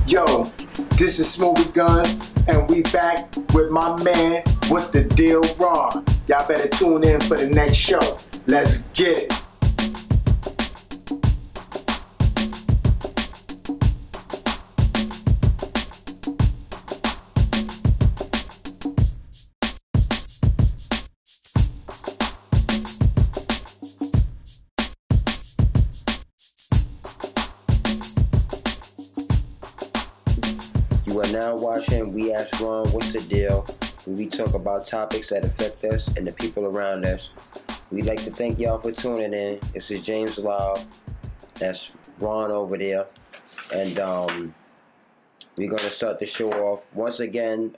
Yo, this is Smoothie Guns, and we back with my man, What the Deal, Ron. Y'all better tune in for the next show. Let's get it. You are now watching We Ask Ron What's the Deal, where we talk about topics that affect us and the people around us. We'd like to thank y'all for tuning in. This is James Live. That's Ron over there. And we're going to start the show off. Once again,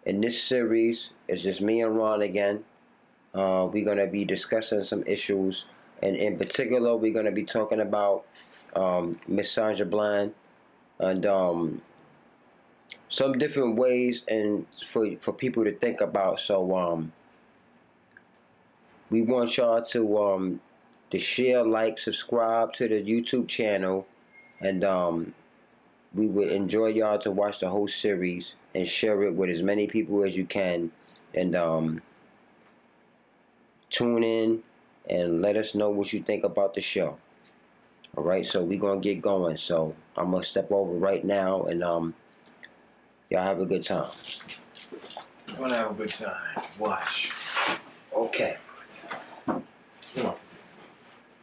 in this series, it's just me and Ron again. We're going to be discussing some issues. And in particular, we're going to be talking about Miss Sandra Bland. And some different ways and for people to think about. So we want y'all to share, like, subscribe to the YouTube channel, and we would enjoy y'all to watch the whole series and share it with as many people as you can, and tune in and let us know what you think about the show. Alright, so we're gonna get going. So I'm gonna step over right now, and y'all have a good time. We're gonna have a good time. Watch. Okay. Come on.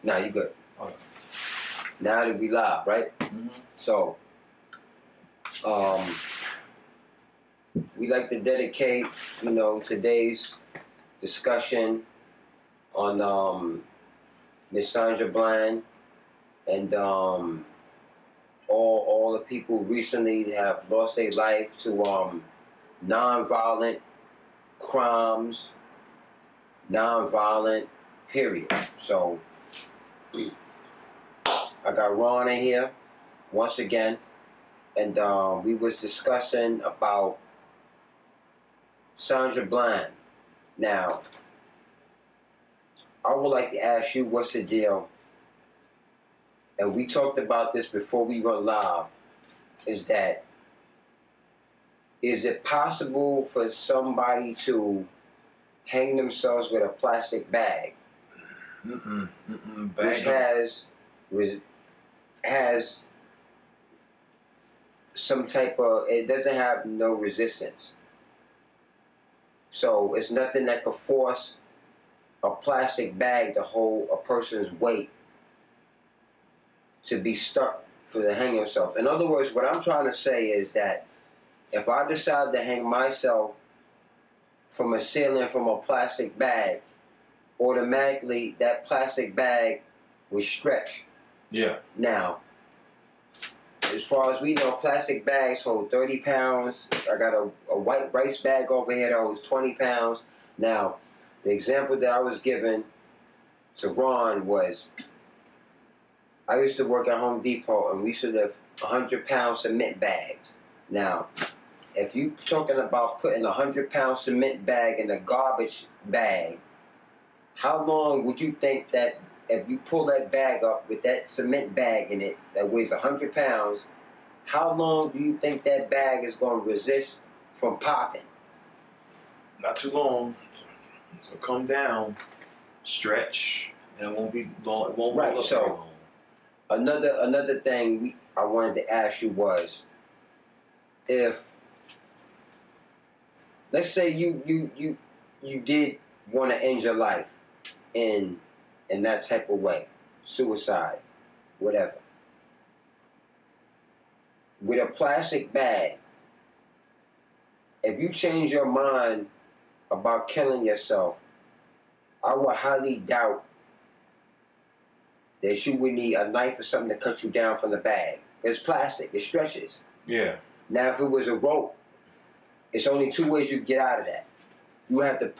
Now you good. Okay. Now that we live, right? Mm-hmm. So we like to dedicate, today's discussion on Miss Sandra Bland. And all the people recently have lost their life to non-violent crimes, non-violent period. So I got Ron in here once again, and we was discussing about Sandra Bland. Now, I would like to ask you, what's the deal? And we talked about this before we went live, is it possible for somebody to hang themselves with a plastic bag, which has some type of, it doesn't have no resistance. So it's nothing that could force a plastic bag to hold a person's weight to be stuck for to hang himself. In other words, what I'm trying to say is that if I decide to hang myself from a ceiling from a plastic bag, automatically that plastic bag will stretch. Yeah. Now, as far as we know, plastic bags hold 30 pounds. I got a white rice bag over here that holds 20 pounds. Now, the example that I was given to Ron was, I used to work at Home Depot, and we used to lift 100-pound cement bags. Now, if you're talking about putting a 100-pound cement bag in a garbage bag, how long would you think that if you pull that bag up with that cement bag in it that weighs 100 pounds, how long do you think that bag is going to resist from popping? Not too long. So come down, stretch, and it won't be long. It won't Right. roll up So very long. another thing I wanted to ask you was, if, let's say you did want to end your life in that type of way, suicide, whatever, with a plastic bag, if you change your mind about killing yourself, I would highly doubt that you would need a knife or something to cut you down from the bag. It's plastic, it stretches. Yeah. Now, if it was a rope, it's only two ways you get out of that. You have to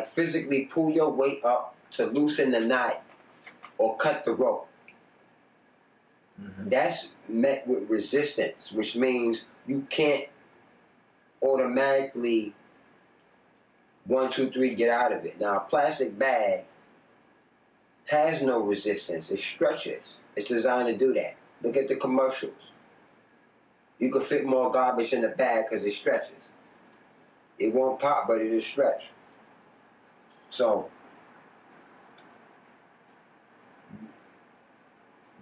physically pull your weight up to loosen the knot or cut the rope. Mm-hmm. That's met with resistance, which means you can't automatically 1, 2, 3 get out of it. Now, a plastic bag has no resistance. It stretches. It's designed to do that. Look at the commercials. You can fit more garbage in the bag because it stretches. It won't pop, but it'll stretch. So,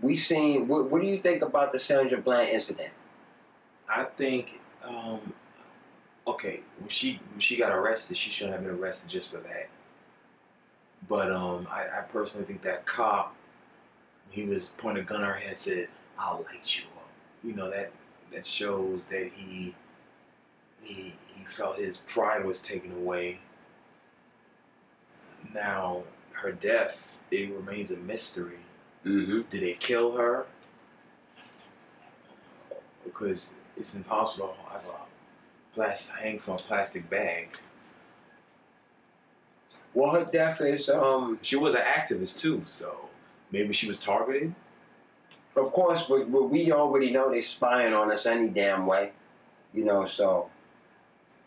we seen. What do you think about the Sandra Bland incident? I think, okay, when she got arrested, she shouldn't have been arrested just for that. But I personally think that cop, he was pointing a gun at her head and said, "I'll light you up." You know, that shows that he felt his pride was taken away. Now, her death, it remains a mystery. Mm-hmm. Did they kill her? Because it's impossible to have a hang from a plastic bag. Well, her death is She was an activist too, so maybe she was targeted. of course, but we already know they're spying on us any damn way, you know. So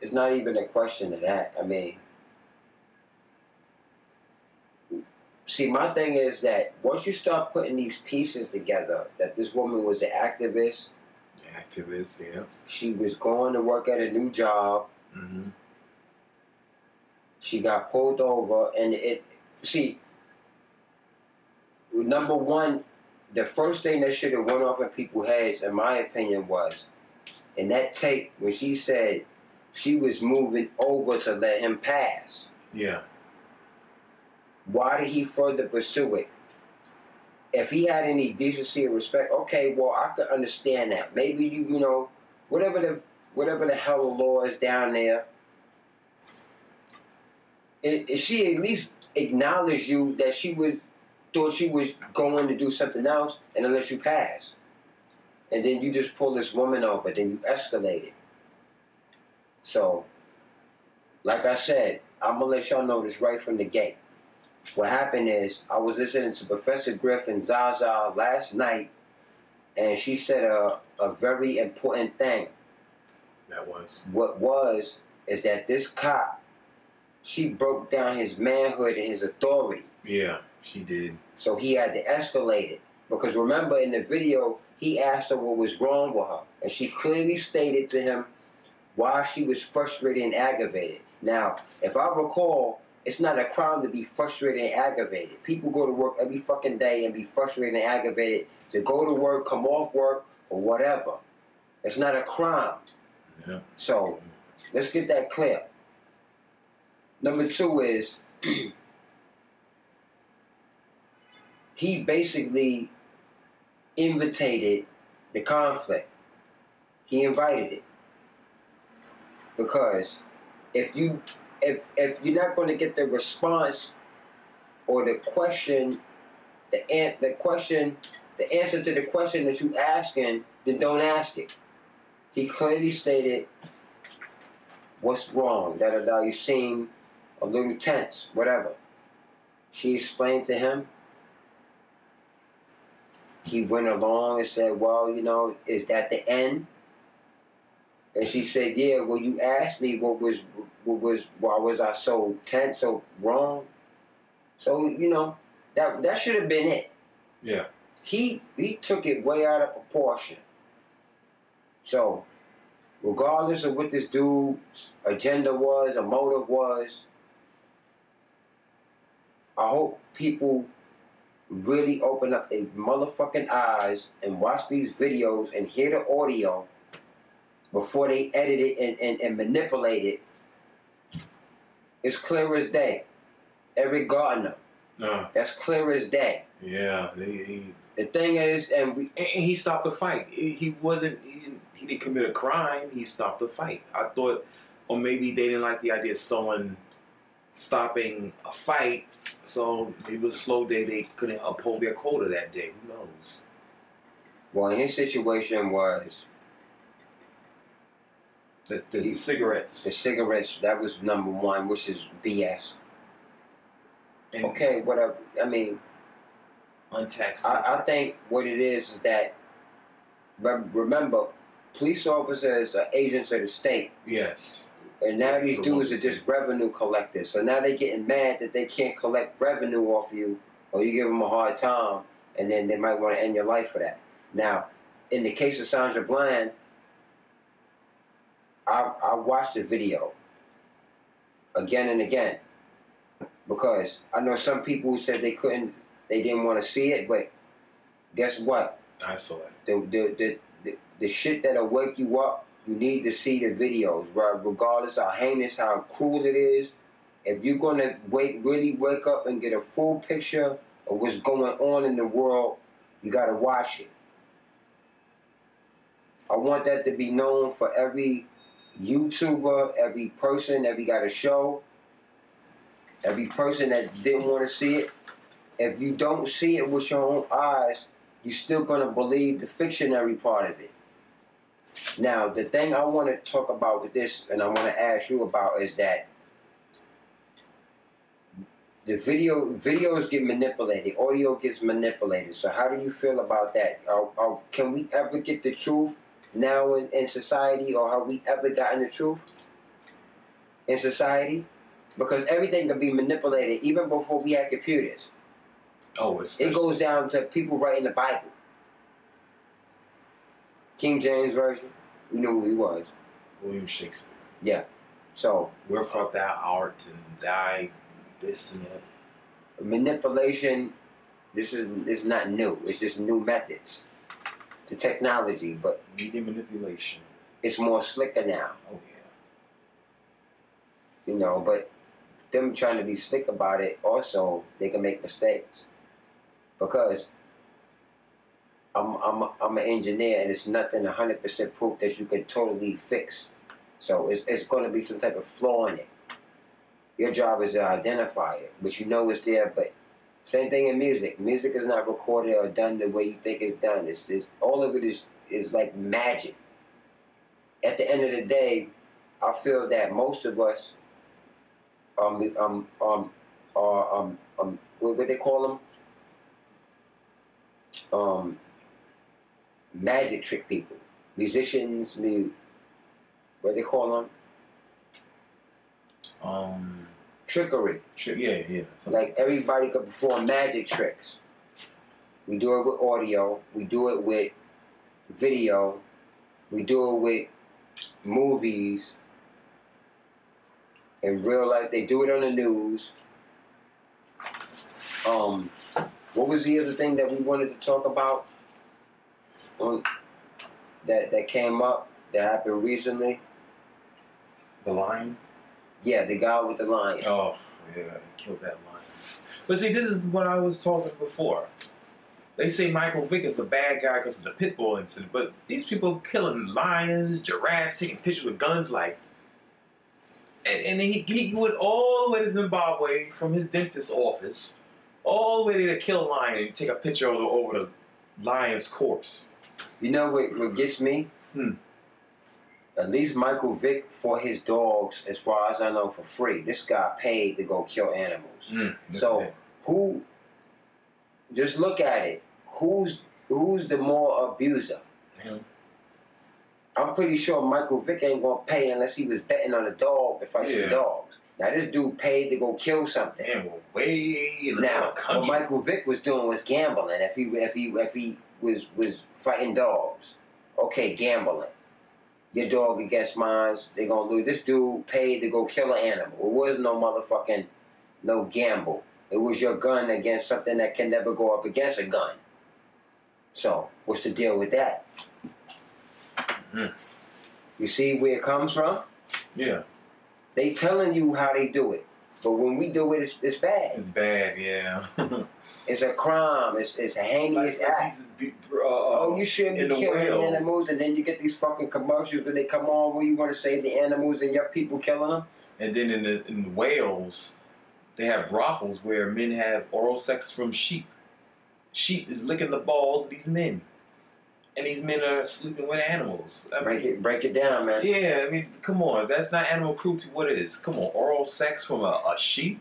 it's not even a question of that. I mean, see, my thing is that once you start putting these pieces together, that this woman was an activist. Activist, yeah. She was going to work at a new job. Mm-hmm. She got pulled over, and number one, the first thing that should have went off in people's heads, in my opinion, was in that tape when she said she was moving over to let him pass. Yeah. Why did he further pursue it? If he had any decency or respect, okay, well, I could understand that. Maybe you know, whatever the hell the law is down there, she at least acknowledged you that thought she was going to do something else, and to let you pass. And then you just pull this woman over, then you escalate it. So, like I said, I'm going to let y'all know this right from the gate. What happened is, I was listening to Professor Griff and Zaza last night, and she said a very important thing. That was. What is that this cop, she broke down his manhood and his authority. Yeah, she did. So he had to escalate it. Because remember in the video, he asked her what was wrong with her. And she clearly stated to him why she was frustrated and aggravated. Now, if I recall, it's not a crime to be frustrated and aggravated. People go to work every fucking day and be frustrated and aggravated to go to work, come off work, or whatever. It's not a crime. Yeah. So, let's get that clear. Number two is, he basically invitated the conflict. He invited it. Because if you're not going to get the response or the question, the answer to the question that you asking, then don't ask it. He clearly stated what's wrong. Da-da-da, you seem a little tense, whatever. She explained to him. He went along and said, well, you know, is that the end? And she said, yeah, well, you asked me why was I so tense, so wrong? So, you know, that should have been it. Yeah. He took it way out of proportion. So, regardless of what this dude's agenda was, or motive was, I hope people really open up their motherfucking eyes and watch these videos and hear the audio before they edit it and manipulate it. It's clear as day. Eric Gardner. That's clear as day. Yeah. The thing is, and he stopped the fight. He didn't commit a crime. He stopped the fight. I thought, or maybe they didn't like the idea of someone stopping a fight. So it was a slow day. They couldn't uphold their quota that day. Who knows? Well, his situation was the cigarettes. The cigarettes, that was number one, which is BS. And okay, whatever. I mean, untaxed. I think what it is that, remember, police officers are agents of the state. Yes. And now these dudes are just revenue collectors. So now they're getting mad that they can't collect revenue off you, or you give them a hard time, and then they might want to end your life for that. Now, in the case of Sandra Bland, I watched the video again and again because I know some people who said they didn't want to see it, but guess what? I saw it. The shit that'll wake you up, you need to see the videos, right? Regardless how heinous, how cruel it is. If you're gonna really wake up and get a full picture of what's going on in the world, you gotta watch it. I want that to be known for every YouTuber, every person that we got a show, every person that didn't want to see it. If you don't see it with your own eyes, you're still gonna believe the fictionary part of it. Now, the thing I want to talk about with this, and I want to ask you about, is that the videos get manipulated, audio gets manipulated. So how do you feel about that? Can we ever get the truth now in society, or have we ever gotten the truth in society? Because everything can be manipulated, even before we had computers. Oh, it goes down to people writing the Bible. King James Version, we knew who he was. William Shakespeare. Yeah. So wherefore thou art and thy this and that. Manipulation, this is not new. It's just new methods. The technology, but media manipulation. It's more slicker now. Oh yeah. You know, but them trying to be slick about it, also they can make mistakes. Because I'm an engineer, and it's nothing 100% proof that you can totally fix. So it's going to be some type of flaw in it. Your job is to identify it, but you know it's there. But same thing in music. Music is not recorded or done the way you think it's done. It's all of it is like magic. At the end of the day, I feel that most of us are what they call them? Magic trick people, musicians, what they call them? Trickery. Yeah. Like everybody could perform magic tricks. We do it with audio. We do it with video. We do it with movies. In real life, they do it on the news. What was the other thing that we wanted to talk about? That came up, that happened recently? The lion? Yeah, the guy with the lion. Oh, yeah, he killed that lion. But see, this is what I was talking before. They say Michael Vick is a bad guy because of the pit bull incident, but these people killing lions, giraffes, taking pictures with guns, like... And he went all the way to Zimbabwe from his dentist's office, all the way there to kill a lion and take a picture over the lion's corpse. You know what gets me? At least Michael Vick for his dogs, as far as I know, for free. This guy paid to go kill animals. So who? Just look at it. Who's the more abuser? Him. I'm pretty sure Michael Vick ain't gonna pay unless he was betting on a dog to fight some dogs. Now this dude paid to go kill something. And we're way in now, country. what Michael Vick was doing was gambling. If he was fighting dogs, okay, gambling. Your dog against mine, they gonna lose. This dude paid to go kill an animal. It was no gamble. It was your gun against something that can never go up against a gun. So, what's the deal with that? You see where it comes from? Yeah. They telling you how they do it. But when we do it, it's bad. It's bad, yeah. It's a crime. It's a heinous act. You shouldn't be killing animals, and then you get these fucking commercials where they come on where you want to save the animals and your people killing them. And then in Wales, they have brothels where men have oral sex from sheep. Sheep is licking the balls of these men. And these men are sleeping with animals. Break it down, man. Yeah, I mean, come on. That's not animal cruelty. What is? Come on, oral sex from a sheep?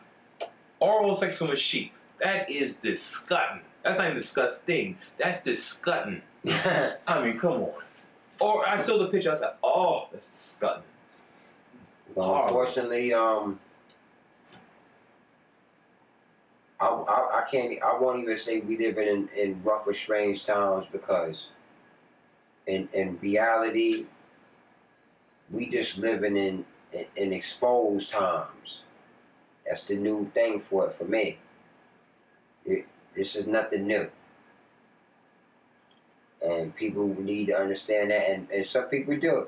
Oral sex from a sheep. That is disgusting. That's not even disgusting. That's disgusting. I mean, come on. Or I saw the picture. I was like, oh, that's disgusting. Well, unfortunately, I won't even say we live in rough or strange times, because in reality, we just living in exposed times. That's the new thing for me. This is nothing new. And people need to understand that, and some people do.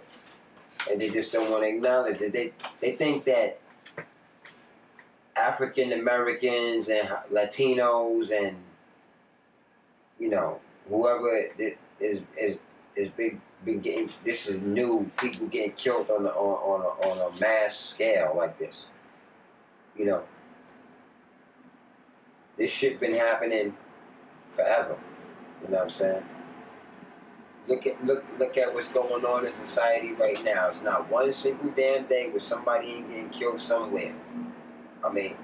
And they just don't want to acknowledge it. They think that African Americans and Latinos and, you know, whoever is been getting, this is new, people getting killed on a mass scale like this. You know, this shit been happening forever. You know what I'm saying? Look at what's going on in society right now. It's not one single damn day where somebody ain't getting killed somewhere. I mean,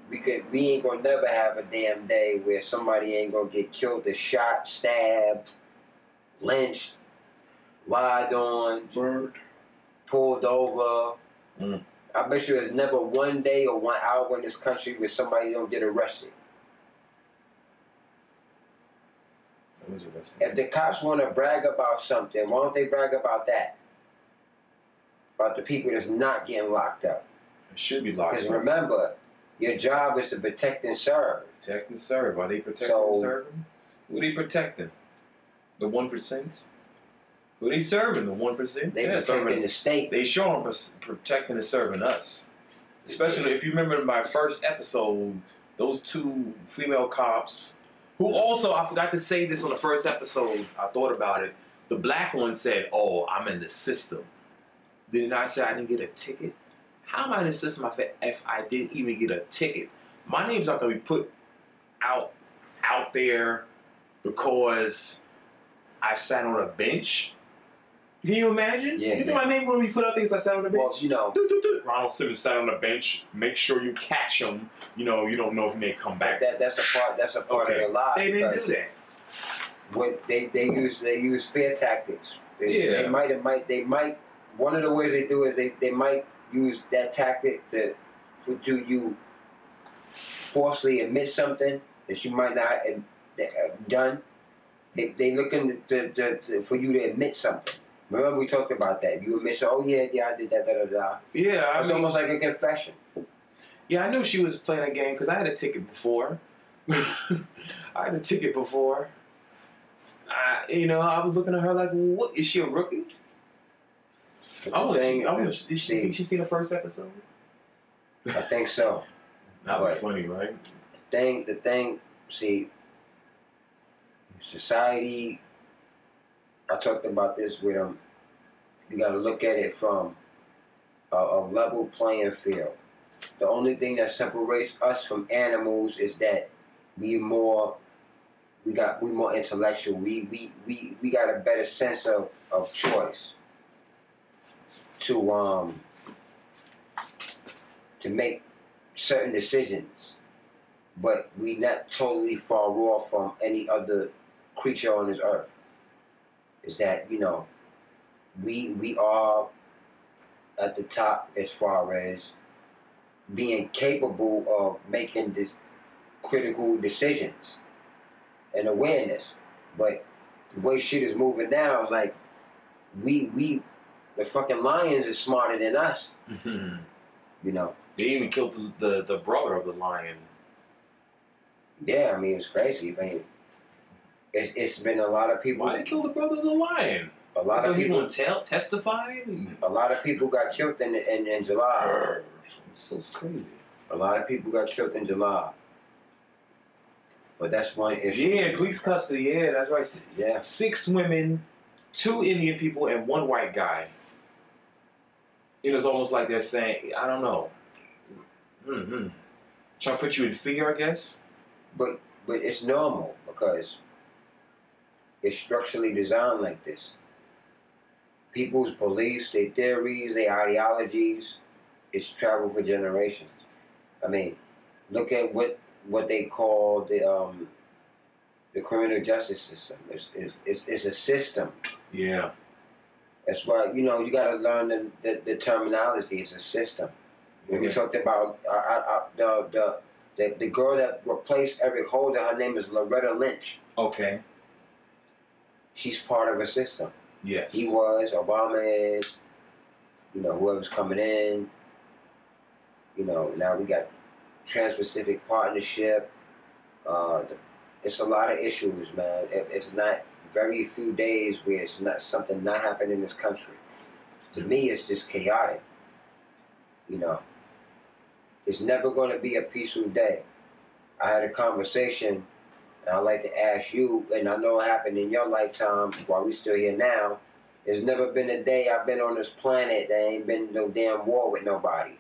we ain't gonna never have a damn day where somebody ain't gonna get killed, or shot, stabbed, lynched, lied on, Bird. pulled over. I bet you there's never one day or 1 hour in this country where somebody don't get arrested. If the cops want to brag about something, why don't they brag about that? About the people that's not getting locked up. It should be locked up. Because remember, your job is to protect and serve. Protect and serve. Are they protecting and serving? Who are they protecting? The 1%? Who are they serving? The 1%? They protecting the state. They sure are protecting and serving us. Especially if you remember in my first episode, those 2 female cops, who also, I forgot to say this on the first episode, I thought about it. The black one said, "Oh, I'm in the system." Didn't I say I didn't get a ticket? How am I in the system if I didn't even get a ticket? My name's not going to be put out there because I sat on a bench. Can you imagine? Yeah, you think my name going to be put out there because I sat on a bench? Well, you know, Ronald Simmons sat on the bench. Make sure you catch him. You know, you don't know if he may come back. That's a part of the lie. They didn't do that. What they use fear tactics. They might. One of the ways they do is they might use that tactic to you forcefully admit something that you might not have done. They looking for you to admit something. Remember we talked about that. You admit, oh yeah, I did that, Yeah, it's almost like a confession. Yeah, I knew she was playing a game because I had a ticket before. I had a ticket before. I was looking at her like, what? Is she a rookie? Did she see the first episode? I think so. That was funny, right? The thing, see, society, I talked about this with them, you got to look at it from a level playing field. The only thing that separates us from animals is that we more intellectual. We got a better sense of choice to make certain decisions, but we not totally far off from any other creature on this earth. Is that, we are at the top as far as being capable of making this critical decisions and awareness. But the way shit is moving now is like the fucking lions are smarter than us. They even killed the brother of the lion. Yeah, I mean, it's crazy. I mean, it's been a lot of people. Why they kill the brother of the lion? A lot of people testify. A lot of people got killed in July. So it's crazy. A lot of people got killed in July. But that's one issue. Yeah, police custody. Yeah, that's right. Yeah. 6 women, 2 Indian people, and 1 white guy. It's almost like they're saying, I don't know. Trying to put you in fear, I guess. But it's normal because it's structurally designed like this. People's beliefs, their theories, their ideologies, it's traveled for generations. I mean, look at what they call the criminal justice system. It's a system. Yeah. That's why, you got to learn the terminology. It's a system. When we talked about the girl that replaced Eric Holder, her name is Loretta Lynch. Okay. She's part of a system. Yes. He was, Obama is, You know, whoever's coming in. You know, now we got Trans-Pacific Partnership. It's a lot of issues, man. It's not very few days where it's not something not happening in this country. To me, it's just chaotic. You know, it's never going to be a peaceful day. I had a conversation, and I'd like to ask you, and I know it happened in your lifetime while we still here now. There's never been a day I've been on this planet that ain't been no damn war with nobody.